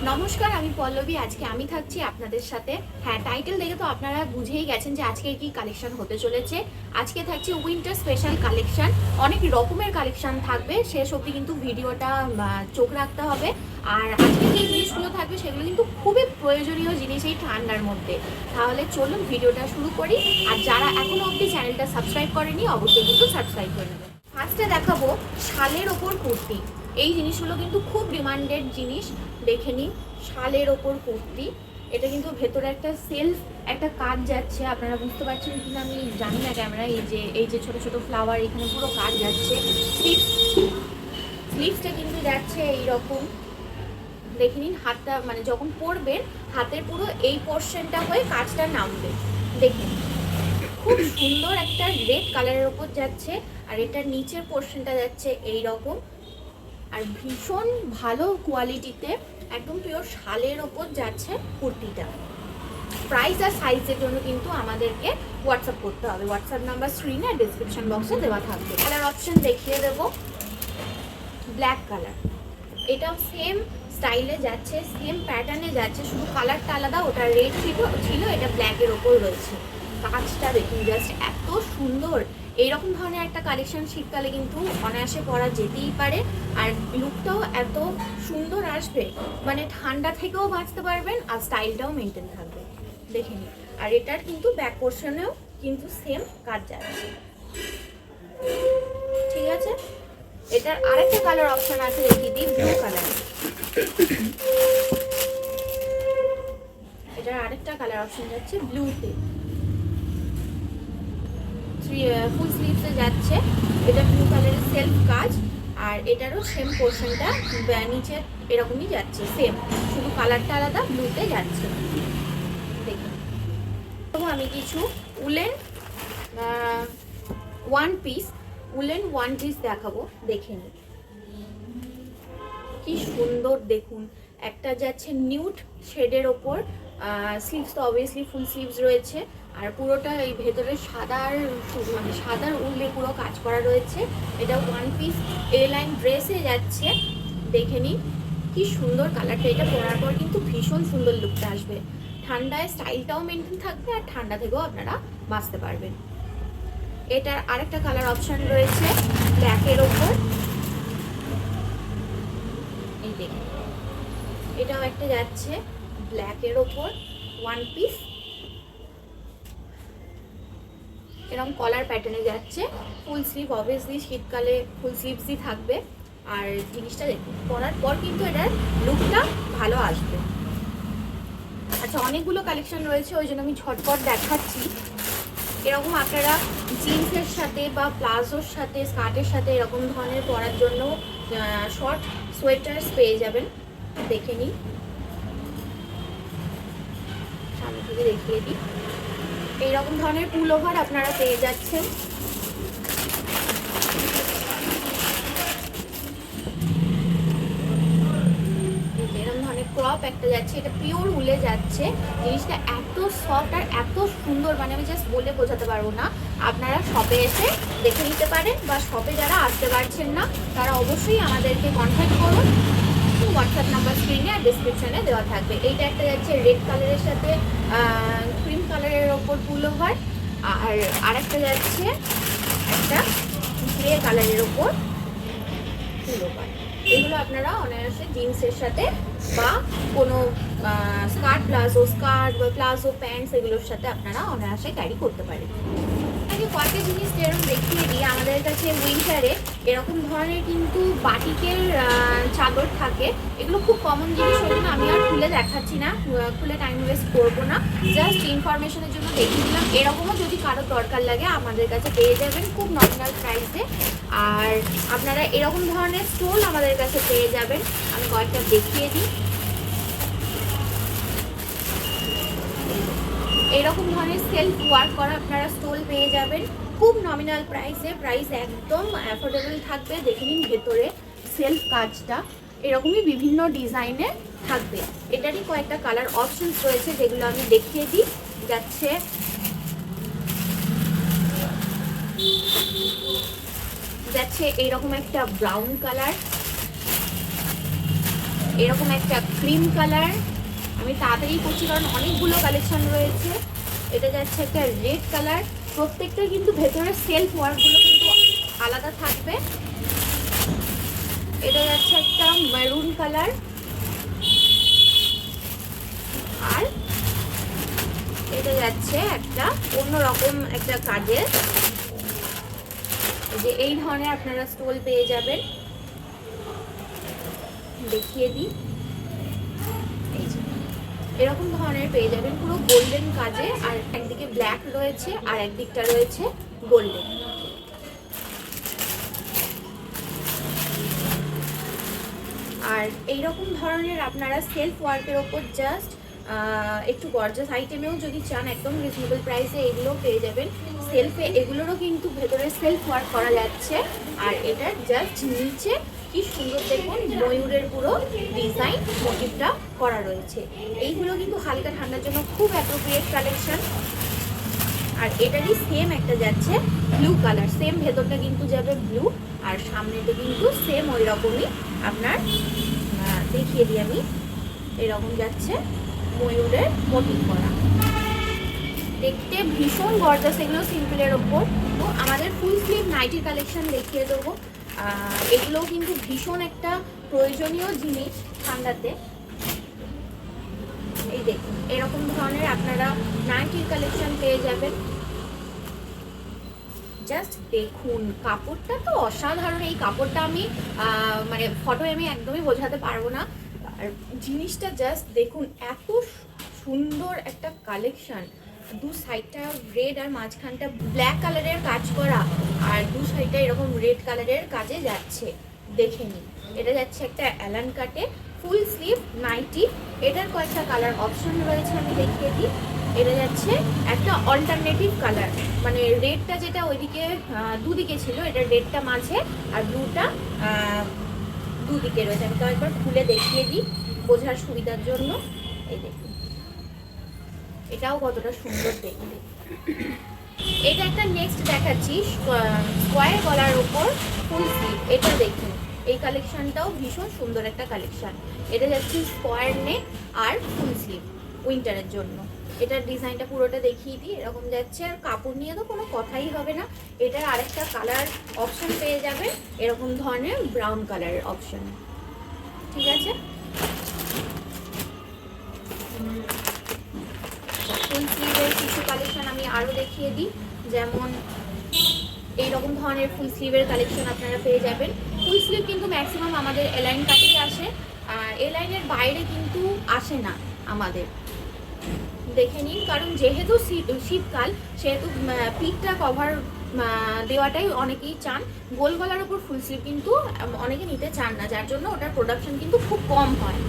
নমস্কার, আমি পল্লবী। আজকে আমি থাকছি আপনাদের সাথে। হ্যাঁ, টাইটেল দেখে তো আপনারা বুঝেই গেছেন যে আজকে কি কালেকশন হতে চলেছে। আজকে থাকছে উইন্টার স্পেশাল কালেকশন। অনেক রকমের কালেকশন থাকবে, শেষ অবধি কিন্তু ভিডিওটা চোখ রাখতে হবে। আর আজকে যে জিনিসগুলো থাকবে সেগুলো কিন্তু খুবই প্রয়োজনীয় জিনিস এই ঠান্ডার মধ্যে। তাহলে চলুন ভিডিওটা শুরু করি। আর যারা এখনো অবধি চ্যানেলটা সাবস্ক্রাইব করেনি অবশ্যই কিন্তু সাবস্ক্রাইব করে নেবেন। ফার্স্টে দেখাবো শালের ওপর কুর্তি। এই জিনিসগুলো কিন্তু খুব ডিমান্ডেড জিনিস। দেখে নিন, শালের ওপর কুর্তি। এটা কিন্তু ভেতরে একটা সেলফ একটা কাজ যাচ্ছে, আপনারা বুঝতে পারছেন কিনা আমি জানি না ক্যামেরা। এই যে ছোট ছোট ফ্লাওয়ার, এখানে পুরো কাজ যাচ্ছে। স্লিভসটা কিন্তু যাচ্ছে এইরকম। দেখে নিন, হাতটা মানে যখন পরবেন হাতের পুরো এই পোর্শনটা হয়ে কাজটা নামবে। দেখুন, খুব সুন্দর একটা রেড কালারের ওপর যাচ্ছে। আর এটার নিচের পোর্শনটা যাচ্ছে এই রকম। আর ভীষণ ভালো কোয়ালিটিতে একদম পিওর শালের ওপর যাচ্ছে কুর্তিটা। প্রাইস আর সাইজের জন্য কিন্তু আমাদেরকে হোয়াটসঅ্যাপ করতে হবে। হোয়াটসঅ্যাপ নাম্বার স্ক্রিনে আর ডিসক্রিপশন বক্সে দেওয়া থাকবে। কালার অপশন দেখিয়ে দেবো। ব্ল্যাক কালার, এটাও সেম স্টাইলে যাচ্ছে, সেম প্যাটার্নে যাচ্ছে, শুধু কালারটা আলাদা। ওটা রেড ছিল, এটা ব্ল্যাকের ওপর রয়েছে। কাজটা দেখুন, জাস্ট এত সুন্দর। এইরকম ধরনের একটা কালেকশন শীতকালে কিন্তু অনায়াসে পরা যেতেই পারে। আর লুকটাও এত সুন্দর আসবে, মানে ঠান্ডা থেকেও বাঁচতে পারবেন আর স্টাইলটাও মেনটেন থাকবে। দেখে নিন। আর এটার কিন্তু ব্যাক পোর্শনেও কিন্তু সেম কাজ যাচ্ছে। ঠিক আছে, এটার আরেকটা কালার অপশন আছে, দেখিয়ে দিই। ব্লু কালার, এটার আরেকটা কালার অপশন যাচ্ছে ব্লুতে। ফুল স্লিভসে যাচ্ছে। এটা ব্লু কালারের সেলফ কাজ। আর এটারও সেম পোর্শনটা নিচে এরকমই যাচ্ছে, সেম, শুধু কালারটা আলাদা, ব্লুতে যাচ্ছে। দেখুন, আমি কিছু উলেন ওয়ান পিস দেখাবো, দেখে নিন। কি সুন্দর দেখুন, একটা যাচ্ছে নিউড শেডের ওপর। স্লিভস তো অবভিয়াসলি ফুল স্লিভস রয়েছে। আর পুরোটা এই ভেতরে সাদার উলে পুরো কাজ করা রয়েছে। এটা ওয়ান পিস এ লাইন ড্রেসে যাচ্ছে। দেখে নিন কি সুন্দর কালারটা। এটা পরার পর কিন্তু ভীষণ সুন্দর লুকটা আসবে। ঠান্ডায় স্টাইলটাও মেনটেন থাকবে আর ঠান্ডা থেকেও আপনারা বাঁচতে পারবেন। এটার আরেকটা কালার অপশন রয়েছে ব্ল্যাকের ওপর। এই দেখুন, এটাও একটা যাচ্ছে ব্ল্যাকের ওপর ওয়ান পিস। এরকম কলার প্যাটার্নে যাচ্ছে, ফুল স্লিভ, অবভিয়াসলি শীতকালে ফুল স্লিভসই থাকবে। আর জিনিসটা দেখুন, পরার পর কিন্তু এটার লুকটা ভালো আসবে। আচ্ছা, অনেকগুলো কালেকশন রয়েছে, ওই জন্য আমি ঝটপট দেখাচ্ছি। এরকম আপনারা জিন্সের সাথে বা প্লাজোর সাথে, স্কার্টের সাথে এরকম ধরনের পরার জন্য শর্ট সোয়েটার্স পেয়ে যাবেন। দেখে নিই, সামনে থেকে দেখিয়ে দিই। এইরকম ধরনের পুল ওভার আপনারা পেয়ে যাচ্ছেন। এরকম ধরনের ক্রপ একটা যাচ্ছে, এটা পিওর উলে যাচ্ছে। জিনিসটা এত সফট আর এত সুন্দর, মানে আমি জাস্ট বলে বোঝাতে পারবো না। আপনারা শপে এসে দেখে নিতে পারেন, বা শপে যারা আসতে পারছেন না তারা অবশ্যই আমাদেরকে কন্ট্যাক্ট করুন। হোয়াটসঅ্যাপ নাম্বার স্ক্রিনে আর ডিসক্রিপশনে দেওয়া থাকবে। এইটা একটা যাচ্ছে রেড কালারের সাথে ক্রিম কালারের ওপর পুল ওভার। আর আরেকটা যাচ্ছে একটা গ্রে কালারের ওপর পুল ওভার। এগুলো আপনারা অনায়াসে জিন্সের সাথে বা কোনো স্কার্ট বা প্লাজো প্যান্টস এগুলোর সাথে আপনারা অনায়াসে ক্যারি করতে পারেন। আগে কয়েকটা জিনিস যেরকম দেখিয়ে দিই, আমাদের কাছে উইন্টারে এরকম ধরনের কিন্তু বাটিকের চাদর থাকে। এগুলো খুব কমন জিনিস, ওই জন্য আমি আর খুলে দেখাচ্ছি না, খুলে টাইম ওয়েস্ট করবো না। জাস্ট ইনফরমেশনের জন্য দেখিয়ে দিলাম। এরকমও যদি কারো দরকার লাগে আমাদের কাছে পেয়ে যাবেন খুব নমিনাল প্রাইসে। আর আপনারা এরকম ধরনের স্টোল আমাদের কাছে পেয়ে যাবেন। আমি কয়েকটা দেখিয়ে দিই। এরকম ধরনের সেলফ ওয়ার্ক করা আপনারা স্টোল পেয়ে যাবেন খুব নমিনাল প্রাইসে। প্রাইস একদম অ্যাফোর্ডেবল থাকবে। দেখে নিন, ভেতরে সেলফ কাজটা এরকমই বিভিন্ন ডিজাইনে থাকবে। এটারই কয়েকটা কালার অপশনস রয়েছে যেগুলো আমি দেখিয়ে দিই। যাচ্ছে এইরকম একটা ব্রাউন কালার, এরকম একটা ক্রিম কালার, আমি তাড়াতাড়ি করছি কারণ অনেকগুলো কালেকশন রয়েছে। এটা যাচ্ছে একটা রেড কালার, প্রত্যেকটা কিন্তু ভেতরের সেলফ ওয়ার্কগুলো কিন্তু আলাদা থাকবে। এটা যাচ্ছে একটা মেরুন কালার, আর এটা যাচ্ছে একটা অন্যরকম একটা কাজের, যে এই ধরনের আপনারা স্টোল পেয়ে যাবেন। দেখিয়ে দিই, এই যে এরকম ধরনের পেয়ে যাবেন পুরো গোল্ডেন কাজে, আর একদিকে ব্ল্যাক রয়েছে আর একদিকটা রয়েছে গোল্ডেন। আর এইরকম ধরনের আপনারা সেলফ ওয়ার্কের ওপর জাস্ট একটু গর্জাস আইটেমেও যদি চান একদম রিজনেবল প্রাইসে এগুলোও পেয়ে যাবেন। সেলফে এগুলোরও কিন্তু ভেতরে সেলফ ওয়ার্ক করা যাচ্ছে, আর এটার জাস্ট নিচে কি সুন্দর দেখুন ময়ূরের পুরো ডিজাইন মোটিভটা করা রয়েছে। এইগুলো কিন্তু হালকা ঠান্ডার জন্য খুব অ্যাপ্রোপ্রিয়েট কালেকশন। আর এটারই সেম একটা যাচ্ছে ব্লু কালার, সেম ভেতরটা কিন্তু যাবে ব্লু, আর সামনেটা কিন্তু সেম ওই রকমই আপনার দেখিয়ে দিই আমি, এরকম যাচ্ছে ময়ূরের মোটিভ করা, দেখতে ভীষণ গর্জাস। এগুলো সিম্পলের ওপর। তো আমাদের ফুল স্লিভ নাইটির কালেকশন দেখিয়ে দেবো। এগুলোও কিন্তু ভীষণ একটা প্রয়োজনীয় জিনিস ঠান্ডাতে। এই দেখুন এরকম ধরনের আপনারা নাইটির কালেকশন পেয়ে যাবেন। জাস্ট দেখুন কাপড়টা তো অসাধারণ। এই কাপড়টা আমি মানে ফটোয় আমি একদমই বোঝাতে পারবো না। আর জিনিসটা জাস্ট দেখুন, এত সুন্দর একটা কালেকশন। দু সাইডটা রেড আর মাঝখানটা ব্ল্যাক কালারের কাজ করা, আর দু সাইডটা এরকম রেড কালারের কাজে যাচ্ছে। দেখে নিন, এটা যাচ্ছে একটা অ্যালান কাটে ফুল স্লিভ নাইটি। এটার কয়েকটা কালার অপশন রয়েছে, আমি দেখিয়ে দিই। এটা যাচ্ছে একটা অল্টারনেটিভ কালার, মানে রেডটা যেটা ওইদিকে দুদিকে ছিল, এটা রেডটা মাঝে আর ব্লুটা দুদিকে রয়েছে। আমি তো একবার খুলে দেখিয়ে দিই বোঝার সুবিধার জন্য। এই দেখুন এটাও কতটা সুন্দর দেখতে। এটা একটা নেক্সট দেখাচ্ছি স্কোয়ার গলার ওপর ফুল স্লিভ। এটা দেখুন এই কালেকশনটাও ভীষণ সুন্দর একটা কালেকশন। এটা যাচ্ছে স্কোয়ার নেক আর ফুল স্লিভ উইন্টারের জন্য। এটার ডিজাইনটা পুরোটা দেখিয়ে দিই, এরকম যাচ্ছে। আর কাপড় নিয়ে তো কোনো কথাই হবে না। এটার আরেকটা কালার অপশন পেয়ে যাবে এরকম ধরনের ব্রাউন কালারের অপশন। ঠিক আছে, ফুল স্লিভের কিছু কালেকশন আমি আরও দেখিয়ে দিই। যেমন এইরকম ধরনের ফুল স্লিভের কালেকশন আপনারা পেয়ে যাবেন। ফুল স্লিভ কিন্তু ম্যাক্সিমাম আমাদের এলাইন কাটেই আসে, এলাইনের বাইরে কিন্তু আসে না আমাদের। দেখে নিন, কারণ যেহেতু শীতকাল সেহেতু পিঠটা কভার দেওয়াটাই অনেকেই চান। গোল গলার ওপর ফুল স্লিভ কিন্তু অনেকে নিতে চান না, যার জন্য ওটার প্রোডাকশন কিন্তু খুব কম হয়।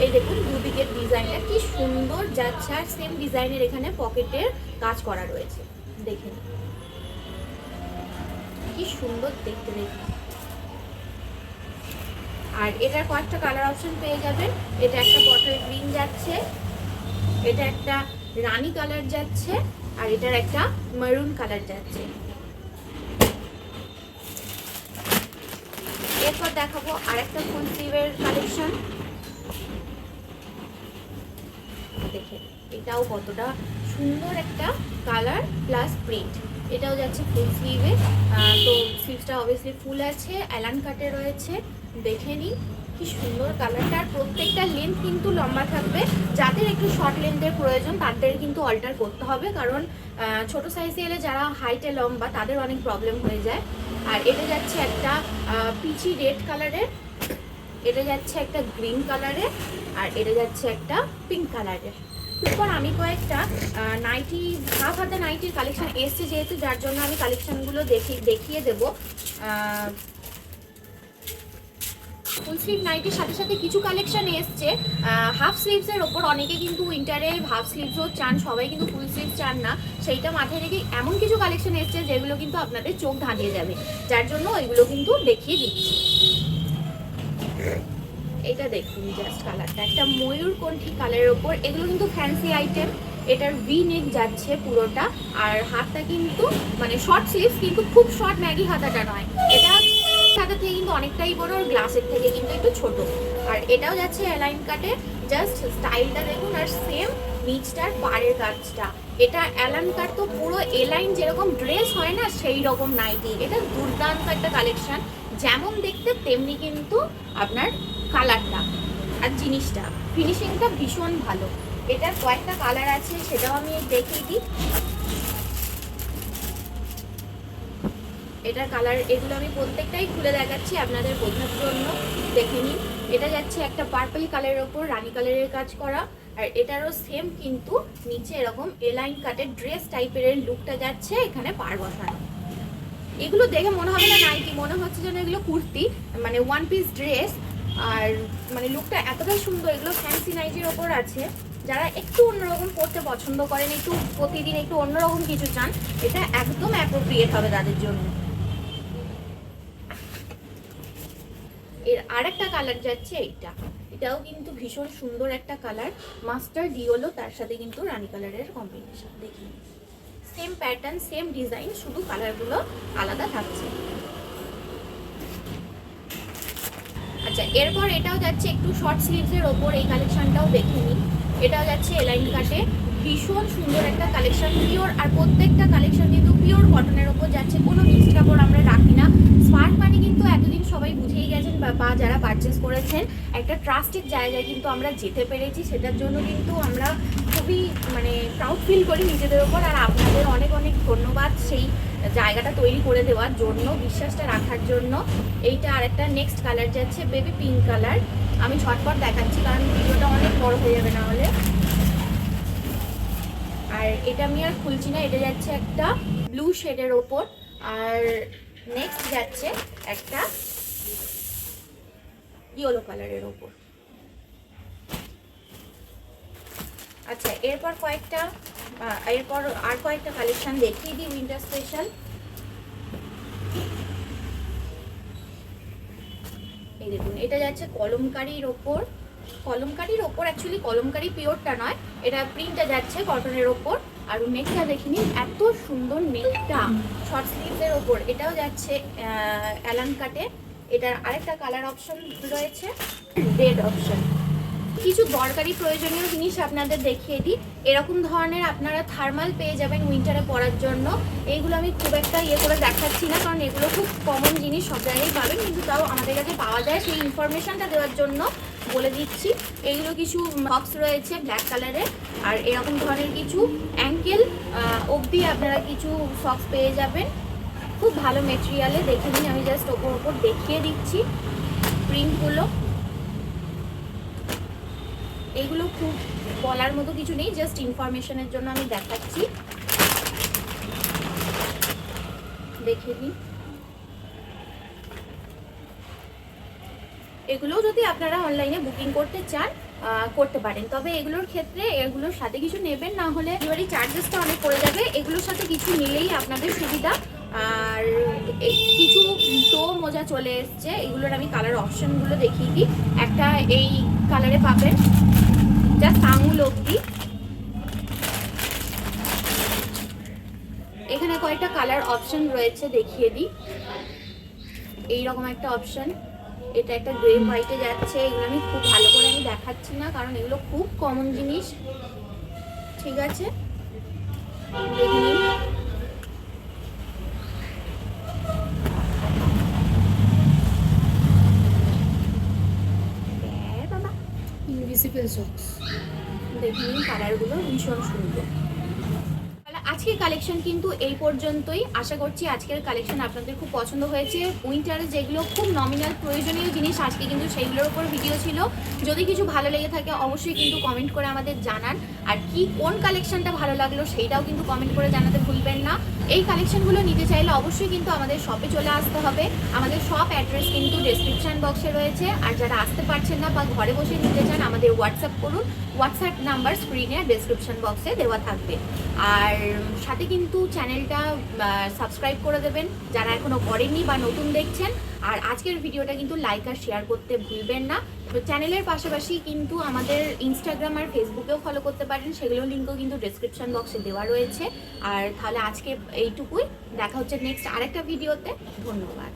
এই দেখুন দুদিকের ডিজাইনটা কি সুন্দর যাচ্ছে, আর সেম ডিজাইনের এখানে পকেটের কাজ করা রয়েছে। দেখে নিন কি সুন্দর দেখতে দেখুন। আর এটার কয়েকটা কালার অপশন পেয়ে যাবেন। এটা একটা বটল গ্রিন যাচ্ছে, এটা একটা রানী কালার যাচ্ছে, আর এটার একটা মেরুন কালার যাচ্ছে। এরপর দেখাবো আর একটা ফুল স্লিভের কালেকশন। দেখে এটাও কতটা সুন্দর একটা কালার প্লাস প্রিন্ট। এটাও যাচ্ছে ফুল স্লিভে। তো স্লিভসটা অবভিয়াসলি ফুল আছে, অ্যালান কাটে রয়েছে। দেখে নিন কি সুন্দর কালারটা। আর প্রত্যেকটা লেন্থ কিন্তু লম্বা থাকবে। যাদের একটু শর্ট লেন্থের প্রয়োজন তাদের কিন্তু অল্টার করতে হবে, কারণ ছোট সাইজে এলে যারা হাইটে লম্বা তাদের অনেক প্রবলেম হয়ে যায়। আর এটা যাচ্ছে একটা পিচি রেড কালারের, এটা যাচ্ছে একটা গ্রিন কালারের, আর এটা যাচ্ছে একটা পিঙ্ক কালারের। এরপর আমি কয়েকটা নাইটি হাফ হাতা নাইটির কালেকশন এসছে যেহেতু, যার জন্য আমি কালেকশনগুলো দেখিয়ে দেবো। ফুল স্লিভ নাইটির সাথে সাথে কিছু কালেকশন এসছে হাফ স্লিভসের ওপর। অনেকে কিন্তু উইন্টারে হাফ স্লিভসও চান, সবাই কিন্তু ফুল স্লিভ চান না। সেইটা মাথায় রেখে এমন কিছু কালেকশন এসছে যেগুলো কিন্তু আপনাদের চোখ ধাঁধিয়ে যাবে, যার জন্য ওইগুলো কিন্তু দেখিয়ে দিচ্ছি। এটা দেখুন জাস্ট কালারটা একটা ময়ূরকণ্ঠী কালারের ওপর। এগুলো কিন্তু ফ্যান্সি আইটেম। এটার ভি নেক যাচ্ছে পুরোটা, আর হাতটা কিন্তু মানে শর্ট স্লিভস, কিন্তু খুব শর্ট ম্যাগি হাতাটা নয়। এটা হাতা থেকে কিন্তু অনেকটাই বড়, আর গ্লাসের থেকে কিন্তু একটু ছোট। আর এটাও যাচ্ছে অ্যালাইন কাটে, জাস্ট স্টাইলটা দেখুন। আর সেম নিচটার পাড়ের কাজটা, এটা অ্যালাইন কাট তো পুরো এলাইন যেরকম ড্রেস হয় না সেই রকম নাইটি। এটা দুর্দান্ত একটা কালেকশন, যেমন দেখতে তেমনি কিন্তু আপনার কালারটা আর জিনিসটা ফিনিশিংটা ভীষণ ভালো। এটার কয়েকটা কালার আছে, সেটাও আমি দেখিয়ে দিই। এটার কালার এগুলো আমি প্রত্যেকটাই খুলে দেখাচ্ছি আপনাদের বোঝার জন্য, দেখে নিন। এটা যাচ্ছে একটা পার্পল কালারের ওপর রানী কালারের কাজ করা, আর এটারও সেম কিন্তু নিচে এরকম এলাইন কাটের ড্রেস টাইপের লুকটা যাচ্ছে, এখানে পার বসানো। এগুলো দেখে মনে হবে না নাইটি, মনে হচ্ছে যেন এগুলো কুর্তি, মানে ওয়ান পিস ড্রেস। আর মানে লুকটা এতটাই সুন্দর। এগুলো ফ্যান্সি নাইটির ওপর আছে, যারা একটু অন্যরকম পড়তে পছন্দ করেন, একটু প্রতিদিন একটু অন্যরকম কিছু চান, এটা একদম অ্যাপ্রোপ্রিয়েট হবে তাদের জন্য। এর আরেকটা কালার যাচ্ছে এইটা, এটাও কিন্তু ভীষণ সুন্দর একটা কালার, মাস্টার্ড ইয়েলো, তার সাথে কিন্তু রানী কালারের কম্বিনেশন। দেখি সেম প্যাটার্ন সেম ডিজাইন, শুধু কালারগুলো আলাদা থাকছে। আচ্ছা, এরপর এটাও যাচ্ছে একটু শর্ট স্লিভসের ওপর, এই কালেকশনটাও দেখে নিন। এটাও যাচ্ছে এলাইন কাটে, ভীষণ সুন্দর একটা কালেকশন, পিওর। আর প্রত্যেকটা কালেকশন কিন্তু পিওর কটনের ওপর যাচ্ছে, কোনো মিক্সড কাপড় আমরা রাখি না। স্মার্ট মানি কিন্তু এতদিন সবাই বুঝেই গেছেন, বা যারা পারচেস করেছেন, একটা ট্রাস্টেড জায়গায় কিন্তু আমরা যেতে পেরেছি, সেটার জন্য কিন্তু আমরা খুবই মানে প্রাউড ফিল করি নিজেদের ওপর। আর আপনাদের অনেক অনেক ধন্যবাদ সেই জায়গাটা তৈরি করে দেওয়ার জন্য, বিশ্বাসটা রাখার জন্য। এইটা আরেকটা নেক্সট কালার যাচ্ছে বেবি পিঙ্ক কালার, আমি ঝটপট দেখাচ্ছি কারণ ভিডিওটা অনেক বড় হয়ে যাবে না হলে। আর এটা আমি আর খুলছি না। এটা যাচ্ছে একটা ব্লু শেডের ওপর, আর নেক্সট যাচ্ছে একটা ইয়েলো কালারের ওপর। আচ্ছা, এরপর আর কয়েকটা কালেকশন দেখিয়ে দিই উইন্টার স্পেশাল। এই দেখুন, এটা যাচ্ছে কলমকারির ওপর, অ্যাকচুয়ালি কলমকারি পিওরটা নয়, এটা প্রিন্টটা যাচ্ছে কটনের ওপর। আর নেকটা দেখিনি, এত সুন্দর নেকটা, শর্ট স্লিভসের ওপর। এটাও যাচ্ছে অ্যালান কাটে। এটার আরেকটা কালার অপশন রয়েছে, রেড অপশন। কিছু দরকারি প্রয়োজনীয় জিনিস আপনাদের দেখিয়ে দিই। এরকম ধরনের আপনারা থার্মাল পেয়ে যাবেন উইন্টারে পরার জন্য। এইগুলো আমি খুব একটা করে দেখাচ্ছি না, কারণ এগুলো খুব কমন জিনিস, সব জায়গায় পাবেন, কিন্তু তাও আমাদের কাছে পাওয়া যায়, সেই ইনফরমেশনটা দেওয়ার জন্য বলে দিচ্ছি। এইগুলো কিছু বক্স রয়েছে ব্ল্যাক কালারের, আর এরকম ধরনের কিছু অ্যাঙ্কেল অবধি আপনারা কিছু সক্স পেয়ে যাবেন, খুব ভালো মেটেরিয়ালে। দেখে নিন, আমি জাস্ট ওপর দেখিয়ে দিচ্ছি প্রিন্টগুলো। এগুলো খুব বলার মতো কিছু নেই, জাস্ট ইনফরমেশনের জন্য আমি দেখাচ্ছি, দেখে নিন। এগুলো যদি আপনারা অনলাইনে বুকিং করতে চান করতে পারেন, তবে এগুলোর ক্ষেত্রে এগুলোর সাথে কিছু নেবেন, না হলে ডেলিভারি চার্জেসটা অনেক পড়ে যাবে। এগুলোর সাথে কিছু নিলেই আপনাদের সুবিধা। আর কিছু তো মোজা চলে এসছে, এগুলোর আমি কালার অপশনগুলো দেখিয়ে দিই। একটা এই কালারে পাবেন, জাস্ট আঙুল অবধি। এখানে কয়েকটা কালার অপশন রয়েছে, দেখিয়ে দিই। এইরকম একটা অপশন, এটা একটা গ্রে হোয়াইটে যাচ্ছে। এগুলো আমি খুব ভালো করে আমি দেখাচ্ছি না, কারণ এগুলো খুব কমন জিনিস, ঠিক আছে? দেখে নিন। বাবা ইনভিজিবল সক্স, দেখে নিন, কালারগুলো ভীষণ সুন্দর। আজকের কালেকশন কিন্তু এই পর্যন্তই। আশা করছি আজকের কালেকশন আপনাদের খুব পছন্দ হয়েছে। উইন্টারে যেগুলো খুব নমিনাল প্রয়োজনীয় জিনিস, আজকে কিন্তু সেইগুলোর উপর ভিডিও ছিল। যদি কিছু ভালো লেগে থাকে অবশ্যই কিন্তু কমেন্ট করে আমাদের জানান, আর কোন কালেকশনটা ভালো লাগলো সেইটাও কিন্তু কমেন্ট করে জানাতে ভুলবেন না। এই কালেকশনগুলো নিতে চাইলে অবশ্যই কিন্তু আমাদের শপে চলে আসতে হবে। আমাদের শপ অ্যাড্রেস কিন্তু ডেসক্রিপশন বক্সে রয়েছে, আর যারা আসতে পারছেন না বা ঘরে বসে নিতে চান আমাদের হোয়াটসঅ্যাপ করুন। হোয়াটসঅ্যাপ নাম্বার স্ক্রিনে ডেসক্রিপশন বক্সে দেওয়া থাকবে। আর সাথে কিন্তু চ্যানেলটা সাবস্ক্রাইব করে দেবেন যারা এখনও করেননি বা নতুন দেখছেন। আর আজকের ভিডিওটা কিন্তু লাইক আর শেয়ার করতে ভুলবেন না। তো চ্যানেলের পাশাপাশি কিন্তু আমাদের ইনস্টাগ্রাম আর ফেসবুকেও ফলো করতে পারেন, সেগুলোর লিঙ্কও কিন্তু ডেসক্রিপশন বক্সে দেওয়া রয়েছে। আর তাহলে আজকে এইটুকুই, দেখা হচ্ছে নেক্সট আরেকটা ভিডিওতে। ধন্যবাদ।